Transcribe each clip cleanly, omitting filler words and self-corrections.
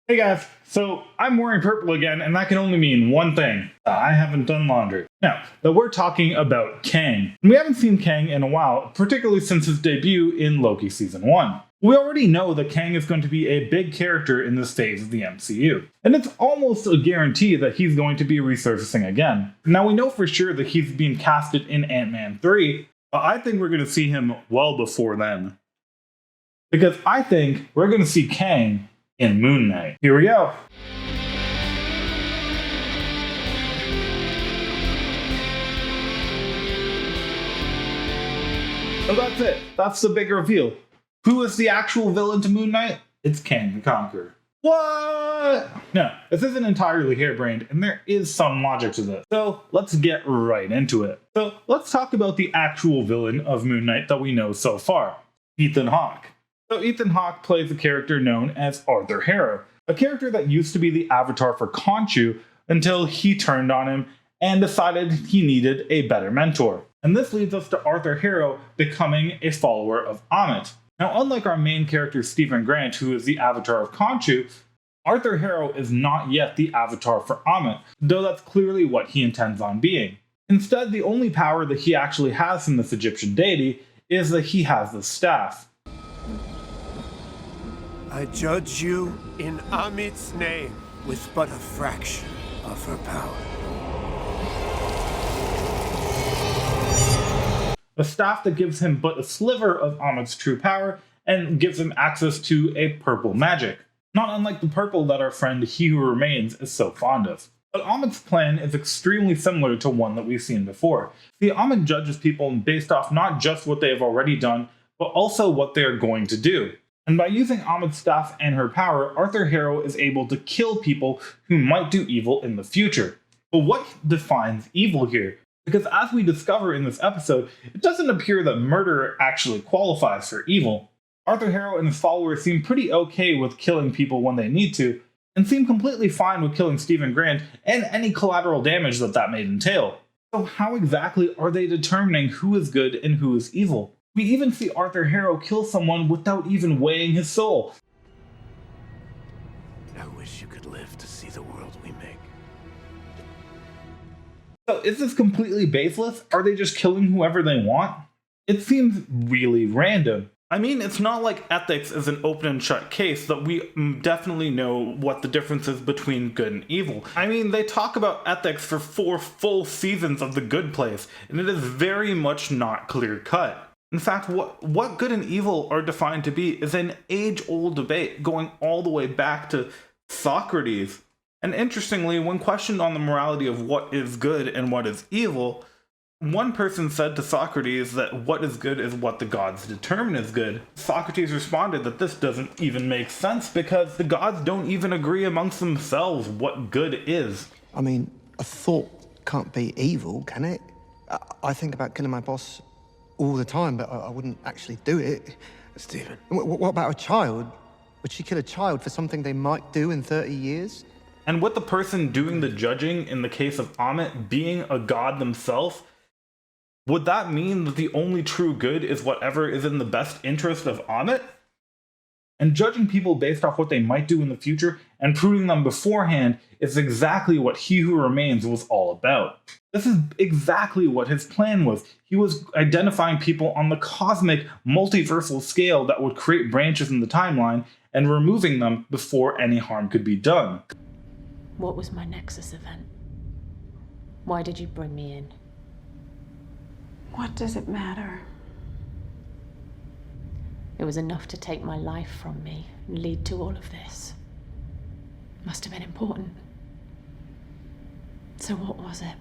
Hey guys, so I'm wearing purple again, and that can only mean one thing. I haven't done laundry. Now, that we're talking about Kang. And we haven't seen Kang in a while, particularly since his debut in Loki Season 1. We already know that Kang is going to be a big character in this phase of the MCU, and it's almost a guarantee that he's going to be resurfacing again. Now we know for sure that he's being casted in Ant-Man 3, but I think we're going to see him well before then. Because I think we're going to see Kang in Moon Knight. Here we go. So that's it. That's the big reveal. Who is the actual villain to Moon Knight? It's Kang the Conqueror. What? No, this isn't entirely harebrained, and there is some logic to this. So let's get right into it. So let's talk about the actual villain of Moon Knight that we know so far, Ethan Hawke. So Ethan Hawke plays a character known as Arthur Harrow, a character that used to be the avatar for Khonshu until he turned on him and decided he needed a better mentor. And this leads us to Arthur Harrow becoming a follower of Ammit. Now, unlike our main character Stephen Grant, who is the avatar of Khonshu, Arthur Harrow is not yet the avatar for Ammit, though that's clearly what he intends on being. Instead, the only power that he actually has from this Egyptian deity is that he has the staff. I judge you in Ammit's name with but a fraction of her power. A staff that gives him but a sliver of Ammit's true power and gives him access to a purple magic, not unlike the purple that our friend He Who Remains is so fond of. But Ammit's plan is extremely similar to one that we've seen before. See, Ammit judges people based off not just what they have already done, but also what they are going to do. And by using Ammit's staff and her power, Arthur Harrow is able to kill people who might do evil in the future. But what defines evil here? Because as we discover in this episode, it doesn't appear that murder actually qualifies for evil. Arthur Harrow and his followers seem pretty okay with killing people when they need to, and seem completely fine with killing Stephen Grant and any collateral damage that may entail. So how exactly are they determining who is good and who is evil? We even see Arthur Harrow kill someone without even weighing his soul. I wish you could live to see the world we make. So is this completely baseless? Are they just killing whoever they want? It seems really random. I mean, it's not like ethics is an open and shut case that we definitely know what the difference is between good and evil. I mean, they talk about ethics for 4 full seasons of The Good Place, and it is very much not clear cut. In fact, what good and evil are defined to be is an age-old debate going all the way back to Socrates. And interestingly, when questioned on the morality of what is good and what is evil, one person said to Socrates that what is good is what the gods determine is good. Socrates responded that this doesn't even make sense because the gods don't even agree amongst themselves what good is. I mean, a thought can't be evil, can it? I think about killing my boss all the time, but I wouldn't actually do it. Stephen. What about a child? Would she kill a child for something they might do in 30 years? And with the person doing the judging in the case of Ammit being a god themselves, would that mean that the only true good is whatever is in the best interest of Ammit? And judging people based off what they might do in the future and proving them beforehand is exactly what He Who Remains was all about. This is exactly what his plan was. He was identifying people on the cosmic, multiversal scale that would create branches in the timeline and removing them before any harm could be done. What was my Nexus event? Why did you bring me in? What does it matter? It was enough to take my life from me and lead to all of this. Must have been important. So what was it?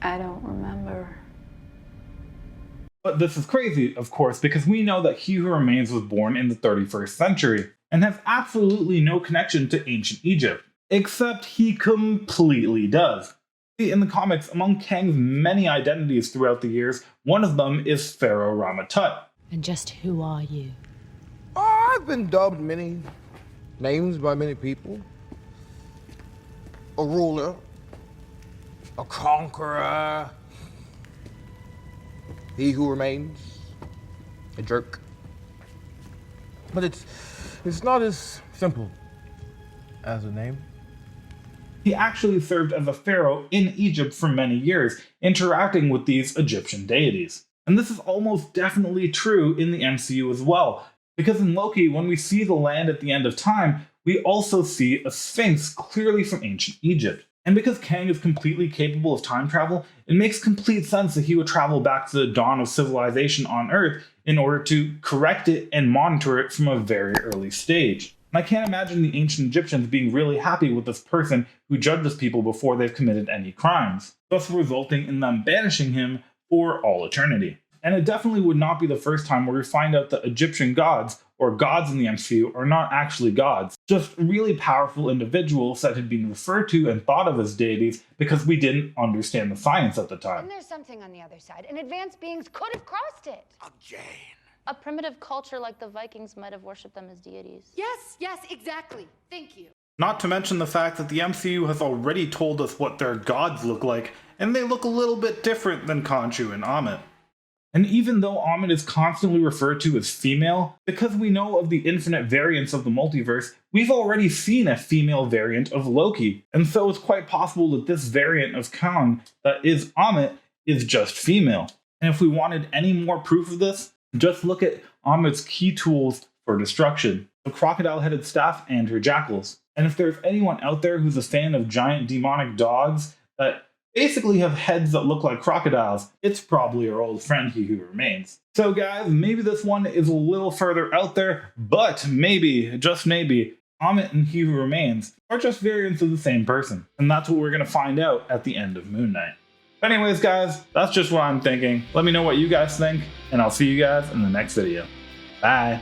I don't remember. But this is crazy, of course, because we know that He Who Remains was born in the 31st century and has absolutely no connection to ancient Egypt. Except he completely does. See, in the comics, among Kang's many identities throughout the years, one of them is Pharaoh Rama-Tut. And just who are you? I've been dubbed many names by many people. A ruler, a conqueror, he who remains, a jerk. But it's not as simple as a name. He actually served as a pharaoh in Egypt for many years, interacting with these Egyptian deities. And this is almost definitely true in the MCU as well, because in Loki, when we see the land at the end of time, we also see a sphinx clearly from ancient Egypt. And because Kang is completely capable of time travel, it makes complete sense that he would travel back to the dawn of civilization on Earth in order to correct it and monitor it from a very early stage. And I can't imagine the ancient Egyptians being really happy with this person who judges people before they've committed any crimes, thus resulting in them banishing him for all eternity. And it definitely would not be the first time where we find out that Egyptian gods, or gods in the MCU, are not actually gods, just really powerful individuals that had been referred to and thought of as deities because we didn't understand the science at the time. And there's something on the other side, and advanced beings could have crossed it. Oh, Jane. A primitive culture like the Vikings might have worshipped them as deities. Yes, exactly. Thank you. Not to mention the fact that the MCU has already told us what their gods look like, and they look a little bit different than Khonshu and Ammit. And even though Ammit is constantly referred to as female, because we know of the infinite variants of the multiverse, we've already seen a female variant of Loki, and so it's quite possible that this variant of Kang that is Ammit is just female. And if we wanted any more proof of this, just look at Ammit's key tools for destruction, the crocodile-headed staff and her jackals. And if there's anyone out there who's a fan of giant demonic dogs that basically have heads that look like crocodiles, it's probably our old friend He Who Remains. So guys, maybe this one is a little further out there, but maybe, just maybe, Ammit and He Who Remains are just variants of the same person. And that's what we're going to find out at the end of Moon Knight. But anyways guys, that's just what I'm thinking. Let me know what you guys think, and I'll see you guys in the next video. Bye!